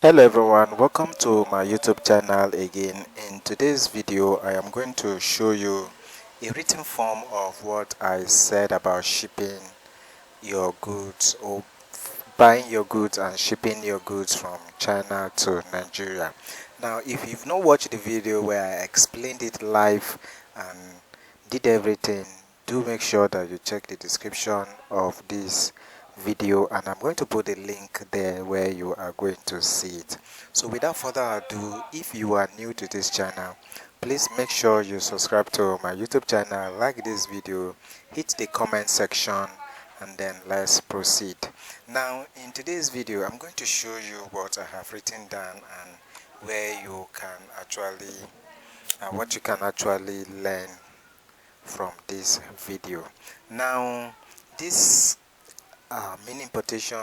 Hello everyone, welcome to my YouTube channel again. In today's video I am going to show you a written form of what I said about shipping your goods or buying your goods and shipping your goods from China to Nigeria. Now if you've not watched the video where I explained it live and did everything, do make sure that you check the description of this video and I'm going to put a link there where you are going to see it. So without further ado, if you are new to this channel, please make sure you subscribe to my YouTube channel, like this video, hit the comment section, and then let's proceed. Now in today's video I'm going to show you what I have written down and where you can actually what you can actually learn from this video. Now this mini importation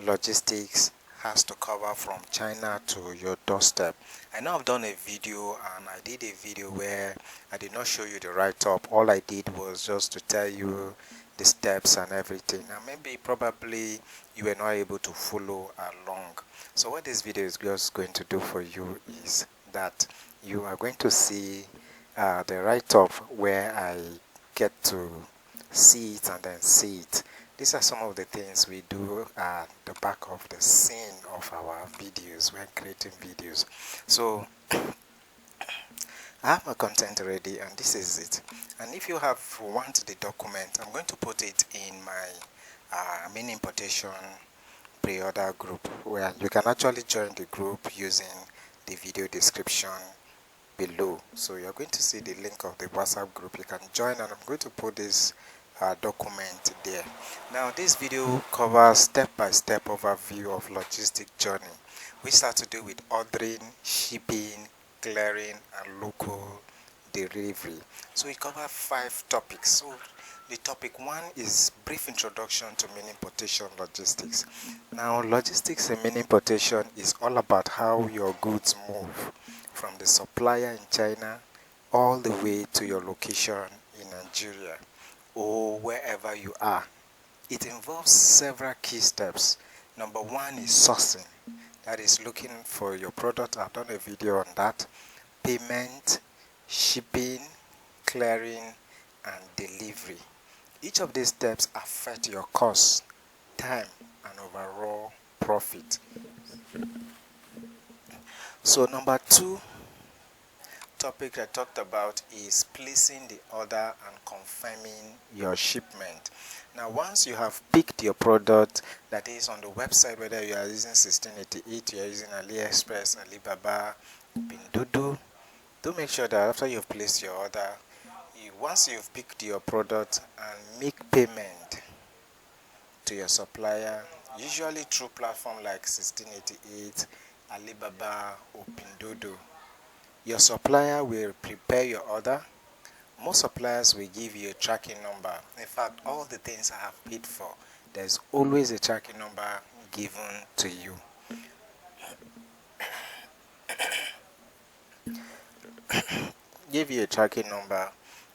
logistics has to cover from China to your doorstep. I know I've done a video and I did a video where I did not show you the write-up. All I did was just to tell you the steps and everything, and maybe probably you were not able to follow along. So what this video is just going to do for you is that you are going to see the write-up where I get to see it and then see it. These are some of the things we do at the back of the scene of our videos when creating videos. So I have my content ready and this is it. And if you want the document, I'm going to put it in my mini importation pre-order group, where you can actually join the group using the video description below. So you're going to see the link of the WhatsApp group. You can join and I'm going to put this document there. Now this video covers step-by-step overview of logistic journey. We start to do with ordering, shipping, clearing and local delivery. So we cover 5 topics. So the topic 1 is brief introduction to mini importation logistics. Now logistics in mini importation is all about how your goods move from the supplier in China all the way to your location in Nigeria or wherever you are. It involves several key steps. Number 1 is sourcing, that is looking for your product. I've done a video on that. Payment, shipping, clearing and delivery. Each of these steps affect your cost, time and overall profit. So number 2 topic I talked about is placing the order and confirming your shipment. Now once you have picked your product, that is on the website, whether you are using 1688, you are using AliExpress, Alibaba, Pinduoduo, do make sure that after you've placed your order, once you've picked your product and make payment to your supplier, usually through platform like 1688, Alibaba or Pinduoduo, your supplier will prepare your order. Most suppliers will give you a tracking number. In fact, all the things I have paid for, there's always a tracking number given to you. Give you a tracking number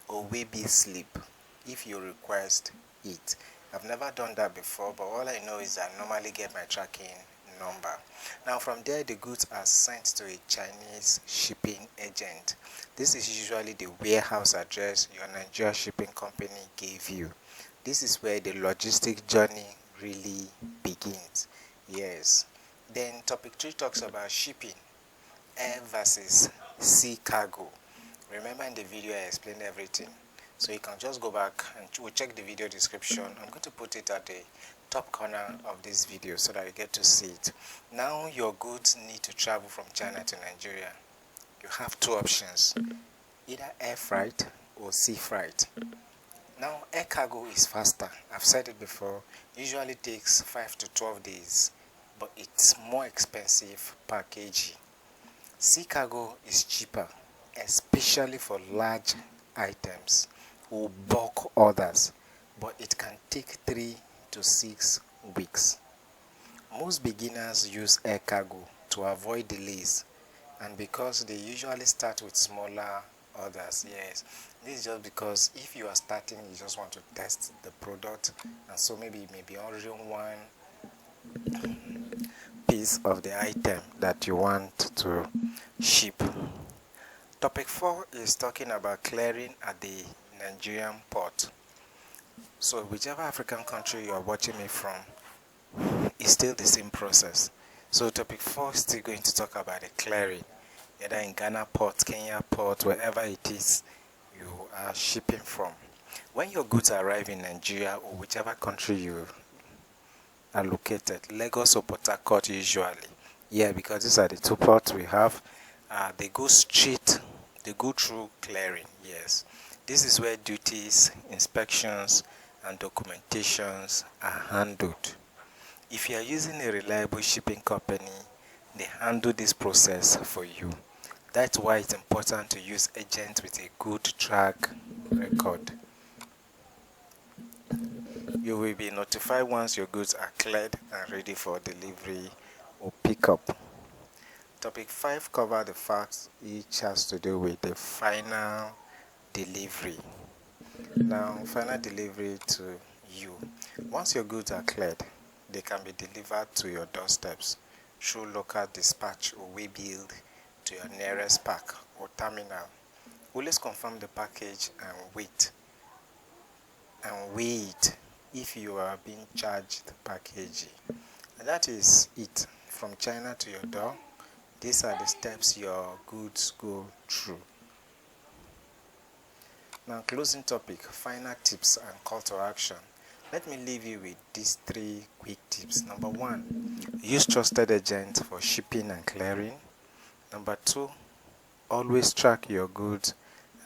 or WB slip if you request it. I've never done that before, but all I know is I normally get my tracking number. Now from there, the goods are sent to a Chinese shipping agent. This is usually the warehouse address your Nigeria shipping company gave you. This is where the logistic journey really begins. Yes. Then topic 3 talks about shipping, air versus sea cargo. Remember in the video I explained everything, so you can just go back and we'll check the video description. I'm going to put it at the top corner of this video so that you get to see it. Now your goods need to travel from China to Nigeria. You have 2 options, either air freight or sea freight. Now air cargo is faster. I've said it before, usually takes 5 to 12 days, but it's more expensive per kg. Sea cargo is cheaper, especially for large items or bulk orders, but it can take 3 to 6 weeks. Most beginners use air cargo to avoid delays, and because they usually start with smaller orders. Yes, this is just because if you are starting, you just want to test the product, and so maybe ordering 1 quantities of the item that you want to ship. Topic 4 is talking about clearing at the Nigerian port. So whichever African country you are watching me from, it's still the same process. So topic 4 is still going to talk about the clearing, either in Ghana port, Kenya port, wherever it is you are shipping from. When your goods arrive in Nigeria or whichever country you are located, Lagos or Port Harcourt usually, because these are the two ports we have, they go straight, they go through clearing. Yes, this is where duties, inspections and documentations are handled. If you are using a reliable shipping company, they handle this process for you. That's why it's important to use agents with a good track record. You will be notified once your goods are cleared and ready for delivery or pickup. Topic 5 covers the facts each has to do with the final delivery. Now, final delivery to you. Once your goods are cleared, they can be delivered to your doorsteps through local dispatch or waybill to your nearest park or terminal. Always confirm the package and wait if you are being charged packaging. And that is it. From China to your door, these are the steps your goods go through. Now, closing topic, final tips and call to action. Let me leave you with these 3 quick tips. Number 1, use trusted agents for shipping and clearing. Number 2, always track your goods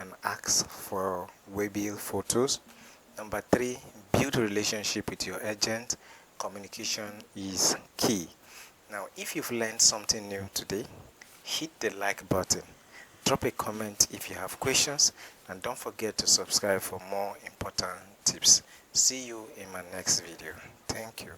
and ask for waybill photos. Number 3, build a relationship with your agent. Communication is key. Now, if you've learned something new today, hit the like button. Drop a comment if you have questions, and don't forget to subscribe for more important tips. See you in my next video. Thank you.